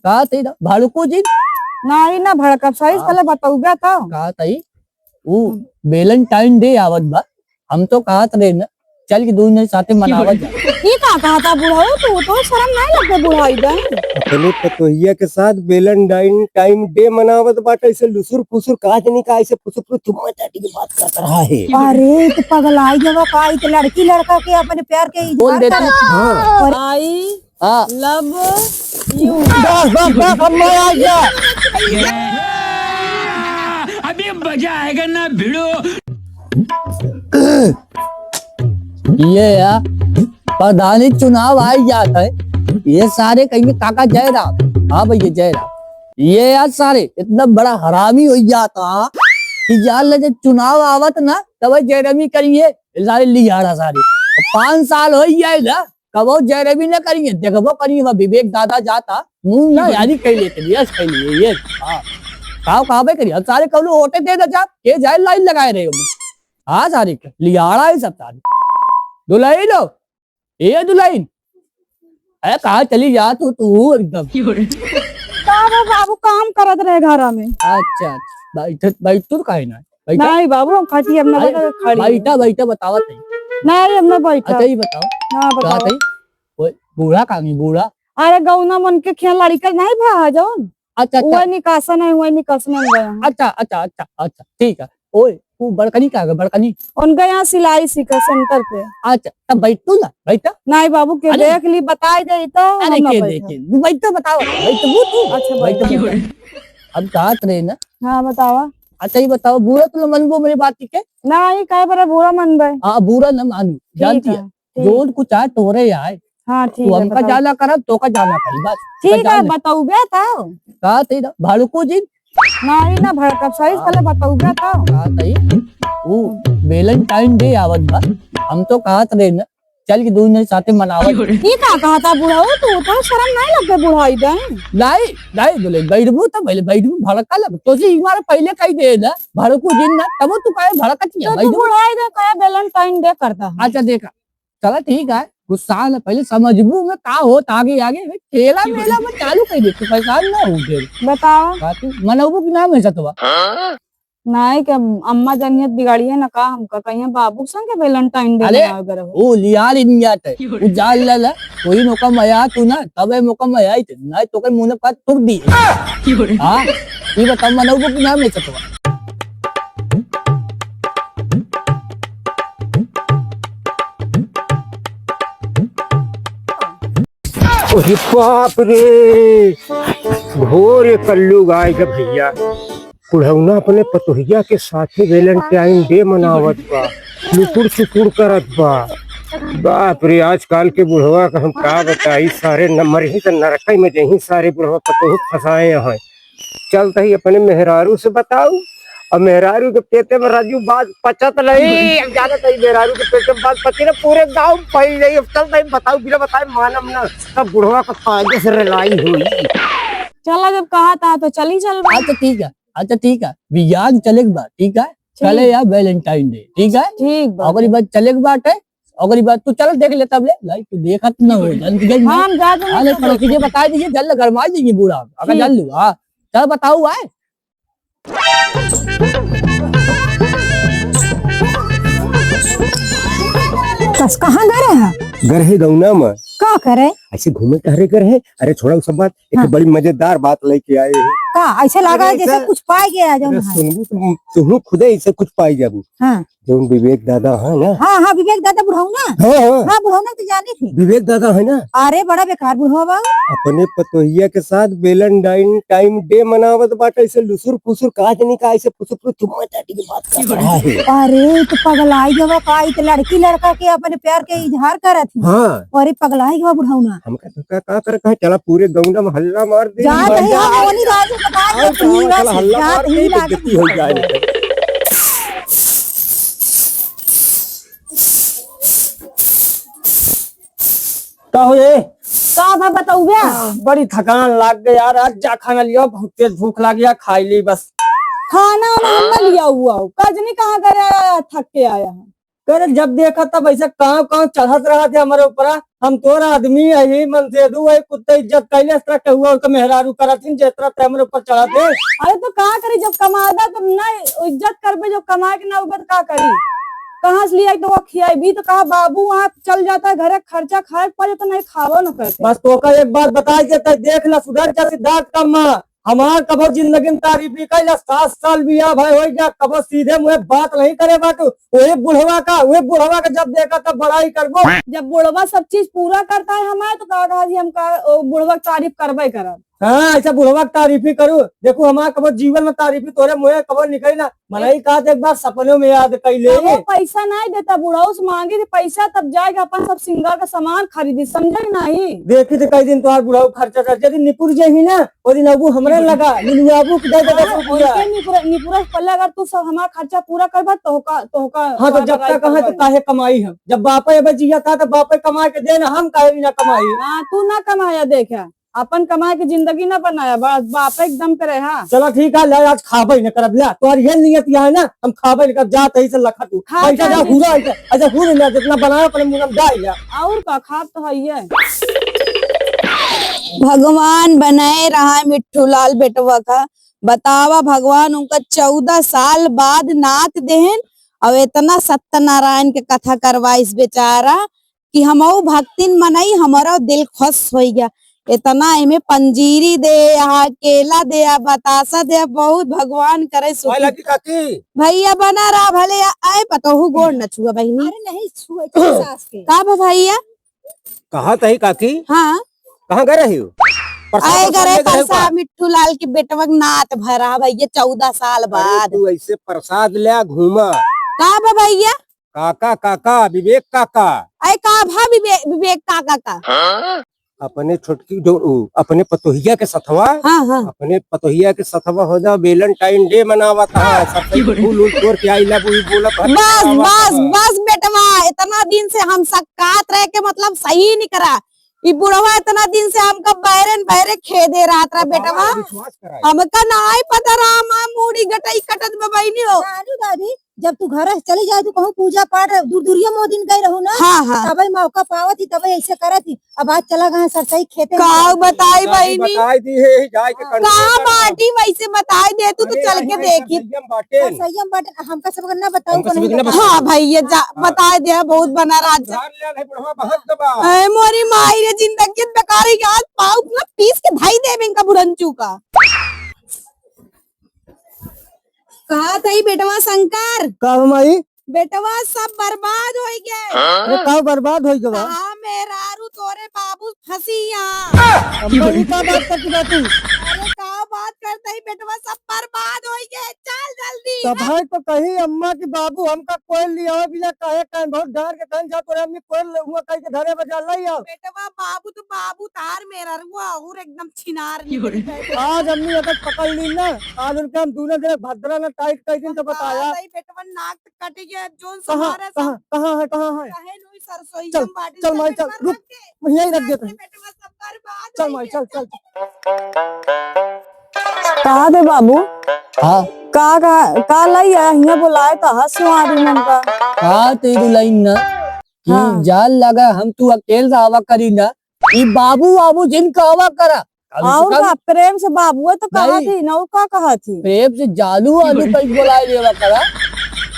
कहा थी भाड़ुको जी नहीं ना भड़कब सही पहले बताऊगा तो कहा थी वो वैलेंटाइन डे आवत बा। हम तो कहा थे ना चल के दोनों साथे मनावत जा। ये का कहा था बुढ़ा तो शर्म नहीं लगता बुढ़ाई दे अपने पतोहिया के साथ वैलेंटाइन टाइम डे मनावत बाटे। ऐसे लुसुर फुसुर कहा नहीं का ऐसे फुसुर फुसुर चुम्मा चाटी की बात कर रहा है। अरे तो पगलाई जब का तो लड़की लड़का के अपने प्यार के बोल देते हाँ आई हाँ लव यू बस बस बस अब मैं आ गया। अभी मजा आएगा ना भिड़ो। ये यार प्रधानी चुनाव आ ही जाता है। ये सारे कहेंगे काका जयराम। हाँ भैया जयराम। ये यार सारे इतना बड़ा हरामी हो जाता कि यार जब चुनाव आवत ना तब जयरामी करिए सारे लिहाड़ा सारे 5 साल हो जाए ना कब जयरामी ना करेंगे देखो करिए विवेक दादा जाता मुंह ना यारी कह लेते यस कह लिए ये हाँ कहा करिए सारे कब होते थे ना के जाए लाइन लगाए रहे हो। हाँ सारे लिहाड़ा है सब सारे दुल्हन हो ये दुल्हन अरे कहा चली जा तू एकदम बाबू काम करत रहे घर में। अच्छा बैठ तू काहे ना नहीं बाबू हम खटी अपना खड़ी बैठा बतावत नहीं। नहीं हमने बैठा अच्छा ही बताओ हाँ कहा बताओ थी वो बूढ़ा कांगी बूढ़ा। अरे गौना मन के खेल लड़का नहीं भा जौन अच्छा वो निकासन है वही निकासन में गया अच्छा अच्छा अच्छा अच्छा ठीक है ओए वो बड़कनी का बड़कनी उनका यहाँ सिलाई सीखा सेंटर पे। अच्छा तब बैठ तू ना बैठा। नहीं बाबू के अरे, देख ली बताई दे तो अरे हम ना के बैठा। देखे बैठ बताओ बैठ तू अच्छा बैठ अब कहा रहे ना। हाँ बतावा। अच्छा ही बताओ बुरा तो मनबो मेरी बात के नहीं कहे बड़ा बुरा मन बे। हाँ बुरा न मानू जानती है जोन कुछ आए तोरे आए हाँ ठीक तू है हमका जाना करब तो का जाना करी बस ठीक है बताऊबे तो कहा थी भाड़ुको जी नहीं ना भड़कब सही पहले बताऊबे तो कहा थी वो वैलेंटाइन डे आवत बा। हम तो कहा थे ना चल के दोनों साथे मनावत। ये का कहा था बुढ़ा तो शर्म नहीं लगता बुढ़ाई दे नहीं नहीं बोले बैठबू तो पहले बैठबू भड़का लग तो से हमारा पहले कही दे ना भाड़ुको जी ना तब तू कहे भड़कतिया तो तू बुढ़ाई दे कहे वैलेंटाइन डे करता है। अच्छा देखा चला ठीक है गुस्सा न पहले समझबू में का हो आगे आगे खेला मेला में चालू कर दे परेशान ना हो फिर बताओ मनबू की नाम है सतवा नहीं क्या अम्मा जनियत बिगाड़ी है ना का हमका कहीं बाबू संग वैलेंटाइन डे अरे मनावे ओ लियार इन जाते वो जाल ला कोई मौका मया तू ना तब मौका मया ही ना तो कर मुंह पर तुर दी। हां ये बता मनबू की नाम है सतवा। अरे बाप रे घोर कल्लू गाय के भैया बुढ़ौना अपने पतोहिया के साथे वैलेंटाइन डे मनावत बा लुकुड़ चुकुड़ करत बा। बाप रे आजकल के बुढ़वा का हम का बताई सारे नंबर ही तो नरकई में जही सारे बुढ़वा पतोह फंसाए हैं। चलता ही अपने मेहरारू से बताऊ और मेहरारू के पेटे में राजू बात पचत नहीं अब ज्यादा तही मेहरारू के पेटे में बात पची ना पूरे गांव में फैल गई। अब चलता ही बताऊ बिना बताए मानम ना तब बुढ़वा का कायदे से रिलाई हुई। चला जब कहा था तो चली चल अच्छा ठीक है विज्ञान चले के बाद ठीक है चले यार वैलेंटाइन डे ठीक है ठीक अगली बात चले के बात है अगली बात तू चल देख ले तब ले लाइक तू देखत ना हो जल्दी हम जा अरे पड़ोसी जी बता दीजिए जल्द गरमा दीजिए बूढ़ा अगर जल लू हाँ चल बताऊ आए कस कहाँ गए हैं घर है गौना में का करे ऐसे घूमे टहरे कर है। अरे छोड़ा सब बात एक हाँ। बड़ी मजेदार बात लेके आए हैं। का ऐसे लगा अरे जैसे ऐसा- कुछ पाई गया जो अरे सुनबू तुम खुदे इसे कुछ पाई जाबू हाँ जो विवेक दादा है ना। हाँ हाँ विवेक दादा बुढ़ाऊ ना हाँ हाँ हाँ बुढ़ाऊ ना तो जानी थी। विवेक दादा है ना अरे बड़ा बेकार बुढ़ाऊ बा अपने पतोहिया के साथ वैलेंटाइन टाइम डे मनावत बाटे। ऐसे लुसुर फुसुर कहा नहीं का ऐसे फुसुर फुसुर चुम्मा चाटी की बात कर रहा है। अरे तो पगलाई जब का तो लड़की लड़का के अपने प्यार के इजहार करत थी। हाँ अरे पगलाई जब बुढ़ाऊ ना हमका तो का कर कहा चला पूरे गौंडा में हल्ला मार दे। जा रही हम ओनी राजू बता दे तू चला हल्ला जा मार रही के लागे गति हो जाए। का हो ये का भा बताऊ बे बड़ी थकान लाग गई यार आज जा खाना लिया बहुत तेज भूख लग गया खाई ली बस। खाना ना लिया हुआ हूँ कजनी कहाँ करे थक के आया है। करे जब देखा तब ऐसे कहाँ कहाँ चढ़त रहा थे हमारे ऊपर हम तोर आदमी यही मन से दू वही कुत्ते इज्जत कैले इस तरह हुआ उसका मेहरारू करथिन जितना तैमरे ऊपर चढ़ाते। अरे तो का करी जब कमादा तो ना इज्जत करबे, जब कमा के ना उबत का करी, कहाँ से लिया तो वो खियाई भी तो कहा बाबू वहाँ चल जाता है घर खर्चा खाए पड़े तो नहीं खावो न करते। बस तो का एक बात बता देता देख ला सुधर जा सिद्धार्थ का माँ हमार कबो जिंदगी में तारीफ नहीं कैला 7 साल बिया भाई हो गया कबो सीधे मुझे बात नहीं करे बाटू वही बुढ़वा का जब देखा तब बड़ाई करबो। जब बुढ़वा सब चीज पूरा करता है हमारे तो कहा जी हम बुढ़वा की तारीफ करबे करब। हाँ ऐसा बुढ़वा की तारीफ ही करूँ देखो हमारा कबो जीवन में तारीफी तोरे मुझे कबो निकली ना मनाई कहा एक बार सपनों में याद कैले। वो पैसा नहीं देता बुढ़ाऊ से मांगे थे पैसा तब जाएगा अपन सब सिंगार का सामान खरीदी, समझे नहीं। देखी तो कई दिन तुम्हार बुढ़ाऊ खर्चा कर दिन निपुर जाही ना वो दिन अबू हमरे लगा निनुआबू के दे देगा पूरा। निपुरा पल्ला अगर तू सब हमारा खर्चा पूरा करबा तो हाँ तो जब तक कहा तो काहे कमाई हम जब बापे जिया था तो बापे कमा के देना हम काहे भी ना कमाई। हाँ तू ना कमाया देखा अपन कमा के जिंदगी ना बनाया बस बाप एकदम पे रहा। चलो ठीक है ले आज खाबे न करब ला तोर ये नियत यहाँ है ना हम खाबे न करब जात ही से लखा तू पैसा जा हुरा अच्छा हुर ना जितना बनाया अपने मुंह में डाल ले और का खाब तो है ये। भगवान बनाए रहा मिट्ठू लाल बेटवा का, बतावा भगवान उनका 14 साल बाद नात देहन और इतना सत्यनारायण के कथा करवा इस बेचारा कि हम भक्तिन मनाई हमारा दिल खुश हो गया। इतना इमे पंजीरी दे यहाँ केला दे बतासा दे बहुत भगवान करे भैया बना रहा भले आए पतहू गोड़ न छुआ बहनी। अरे नहीं छुए सास के का भैया कहा तही काकी हाँ कहाँ गए रही हो आए करे परसा मिट्ठू लाल के बेटवा नात भरा भैया 14 साल बाद। तू ऐसे प्रसाद ले घूमा का भैया काका काका विवेक काका अरे का भा विवेक काका का अपने छोटकी जो अपने पतोहिया के सथवा हाँ हाँ अपने पतोहिया के सथवा हो जा वेलेंटाइन डे मनावा था सब फूल उल तोड़ के आई ला बोला बस बस बस बेटवा इतना दिन से हम सकात रह के मतलब सही नहीं करा ये बुढ़वा इतना दिन से हमका बहरे खे दे रहा था बेटवा हमका नहीं पता रहा माँ मूड़ी गटाई कटत में बहनी हो। दादी जब तू घर से चली जाए तू कहूँ पूजा पाठ दूरिया मो दिन गई रहू ना हाँ हाँ तब मौका पावा थी तब ऐसे करा थी अब आज चला गए सरसई खेते का बताई बहनी कहा कहा बाटी वैसे बताई दे तू तो चल के देखी संयम बट हमका सब ना बताऊ हाँ भैया बताए दे बहुत बना राजा मोरी माई रे जिंदगी बेकारी के आज पाऊ ना पीस के धाई दे इनका बुढ़ंचू का कहा था बेटवा शंकर कहा माई बेटवा सब बर्बाद हो गए। अरे कहा बर्बाद हो गया हाँ मेहरारू तोरे बाबू फंसी यहाँ का बात करती बा तू अरे का बात करते ही बेटवा सब बर्बाद हो गए चल जल्दी सभाई तो कही अम्मा की बाबू हमका कोई लिया बिना कहे कहीं बहुत डर के कहीं जा तोरे अम्मी कोई हुआ कहीं के धरे बजा लई आओ बेटवा बाबू तो बाबू तार मेहरारुआ और एकदम छिनार आज अम्मी अगर पकड़ ली ना आज उनके हम दूल्हे दिन भद्रा में टाइट कई दिन तो बताया बेटवा नाक कट गया जोन कहाँ सहारा कहाँ कहाँ है कहाँ है कहे नोई सरसोई चल, बाटी चल माई, चल, रुक, यहीं रख देते हैं। बेटवा सब बर्बाद चल माई चल चल कहा दे बाबू हाँ का लाई है यहाँ बुलाए कहा सुहारी मन का हाँ तेरी लाइन ना कि हाँ। जाल लगा हम तू अकेले आवा करी ना ये बाबू बाबू जिनका आवा करा और का प्रेम से बाबू तो कहा नहीं। थी नौ का कहा थी प्रेम से जालू आलू कहीं बोला लेवा करा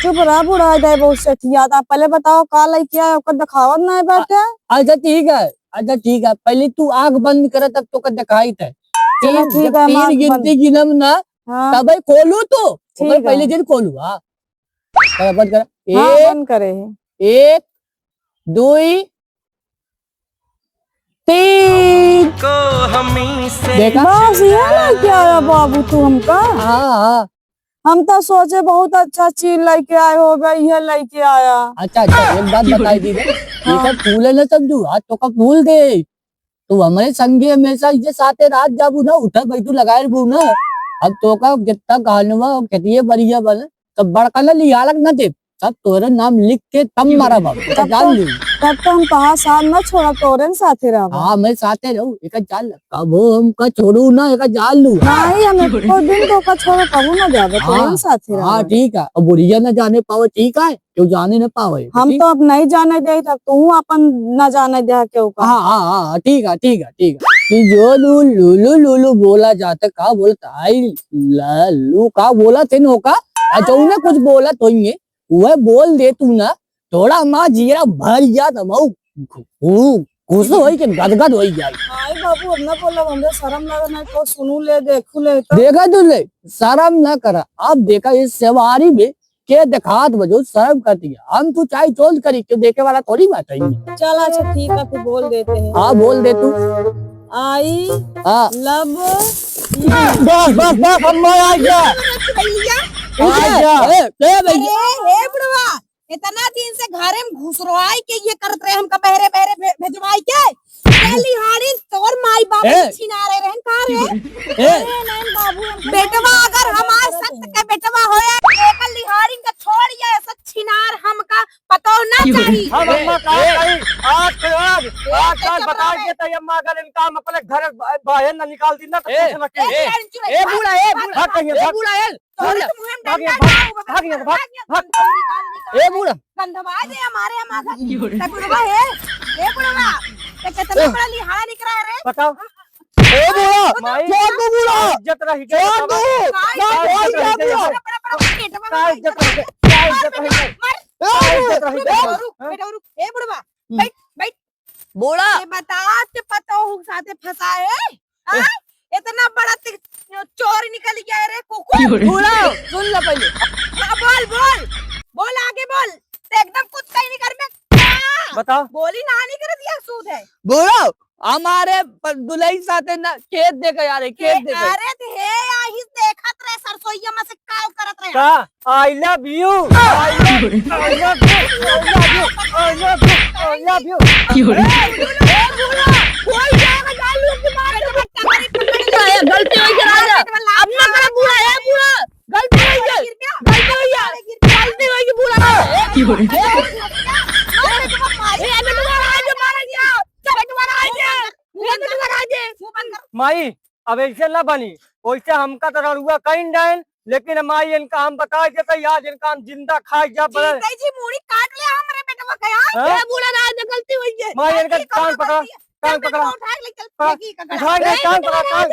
चुप रहा बुढ़ा जाए बहुत सेठिया था पहले बताओ का लाई क्या है ओकर दिखावत नहीं बैठे। अच्छा ठीक है पहले तू आंख बंद करे तब तो दिखाई थे चलो ठीक है, तीन आँख गिनती गिनम ना हाँ तब खोलू तो ठीक है। पहले दिन खोलू हाँ करा बंद करा हाँ, एक बंद करे है। 1 2 3 देखा बस ये ना क्या है बाबू तू हमका हाँ हाँ हम तो सोचे बहुत अच्छा चीज लेके आए हो गई है लेके आया। अच्छा एक बात बताई दी ये सब फूल है ना समझू आज तो का फूल दे तू हमारे संगे हमेशा ये साथे रात जाबू ना उठा बैठू लगाए रहू ना अब तो का कितना कहनवा कितनी बढ़िया बने तो बड़का ना लिया लग ना दे तब तोरा नाम लिख के तब मारा बाबू एक जान लू। तब तो हम कहा साथ न छोड़ा तोरन साथे रहा हाँ मैं साथे रहूँ एक जान ल कबो हमका छोड़ू ना एक जान लू। नहीं हमें को दिन तो का छोड़ा कबू न जावे तोरन साथे रहा। हाँ ठीक है अब बुढ़िया न जाने पावे ठीक है क्यों जाने न पावे हम तो अब नहीं जाने दे तब तू अपन न जाने दे क्यों का। हाँ हाँ हाँ ठीक है ठीक है ठीक है कि जो लूलू लूलू बोला जाता का बोलता आई लू का बोला थे नो का ने कुछ बोला तो ये वह बोल दे तू ना थोड़ा माँ जीरा भर जा तो खुश हो के गदगद हो जाए। आई बाबू अब न बोला हमरे शर्म लगा नहीं तो सुनू ले देखू ले तो। देखा तुझे शर्म न करा अब देखा इस सवारी में के दिखात बजो शर्म करती है हम तू चाहे चोल करी क्यों देखे वाला थोड़ी बात है। चल अच्छा ठीक है फिर बोल देते हैं। हाँ बोल दे तू। आई हाँ लब बस बस बस अम्मा आ गया आ गया ए भैया हे बुढ़वा इतना दिन से घरे में घुसरोआई के ये करत रहे हमका बहरे बहरे भेजवाई के लिहाड़ी तोर माई बाप छिना रहे रहन का रे। ए नहीं बाबू बेटवा अगर हमार सत्य के बेटवा होया एक लिहाड़ी का छोड़ ये ऐसा छिनार हमका पतो ना चाहिए। हम अम्मा का आज आज बता के तय अम्मा अगर इनका हम अपने घर बाहर ना निकाल दी ना तो ए बूढ़ा भाग कहीं भाग बूढ़ा भाग भाग भाग ए बूढ़ा गंधवा दे हमारे हमारा बुढ़वा है ए बुढ़वा ते कितना बड़ा लिहाड़ा निकला है रे। बताओ ए बूढ़ा माई छोड़ दो बूढ़ा इज्जत रही छोड़ दो का इज्जत रही क्या इज्जत रही क्या इज्जत रही बेटा रुक ए बुढ़वा बैठ बैठ बूढ़ा ये बता ते पतो हूं साथे फंसाए हां इतना बड़ा चोर निकल गया रे कुकुर। बूढ़ा सुन ले पहले बोल बोल बोल आगे बोल ते एकदम कुत्ता ही निकर में बताओ बोली ना नहीं कर दिया सूद है बूढ़ा हमारे दुल्हन साथे ना खेत देखा यार खेत देखा अरे हे आही देखत रहे सरसोईया में से काव करत रहे का I love you I love you I love you I love you कोई जाएगा गालू की मारे के बच्चा मेरी गलती हुई है राजा अब ना कर बूढ़ा है बूढ़ा गलती हुई है गलती हुई है गलती हुई है बूढ़ा माई अब ऐसे न बनी वैसे हमका तो रड़ुआ कहीं डाइन लेकिन माई इनका हम बता देते आज इनका हम जिंदा खाई जा बड़े जी मूड़ी काट ले हमरे बेटवा गया ए बूढ़ा राजा गलती हुई है माई इनका कान पकड़ा कान पकड़ा उठा ले चल फेंकी का उठा ले कान पकड़ा कान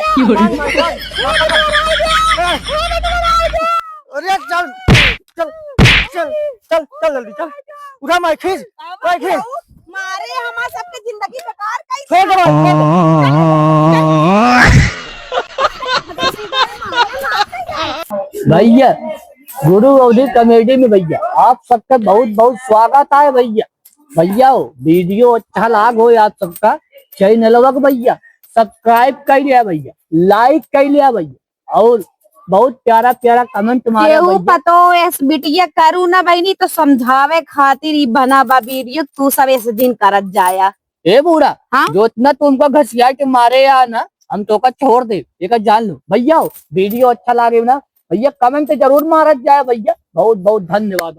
अरे चल चल चल चल चल जल्दी चल उठा माई खींच माई खींच मारे हमार सबके जिंदगी बेकार कैसे छोड़ दो भैया गुरु अवधि कमेटी में भैया आप सबका बहुत बहुत स्वागत है भैया। भैया वीडियो अच्छा लाग हो आप सबका चैनल भैया सब्सक्राइब कर लिया भैया लाइक कर लिया भैया और बहुत प्यारा प्यारा कमेंट मारा केहू भैया। पतो एस बिटिया करू ना बहनी तो समझावे खातिर ही बना बा वीडियो तू सब ऐसे दिन करत जाया। ए बूढ़ा हाँ? जो इतना तुमको घसिया के मारे या ना हम तो का छोड़ दे एक जान लो भैया वीडियो अच्छा लगे ना भैया कमेंट जरूर मारा जाए भैया बहुत बहुत धन्यवाद।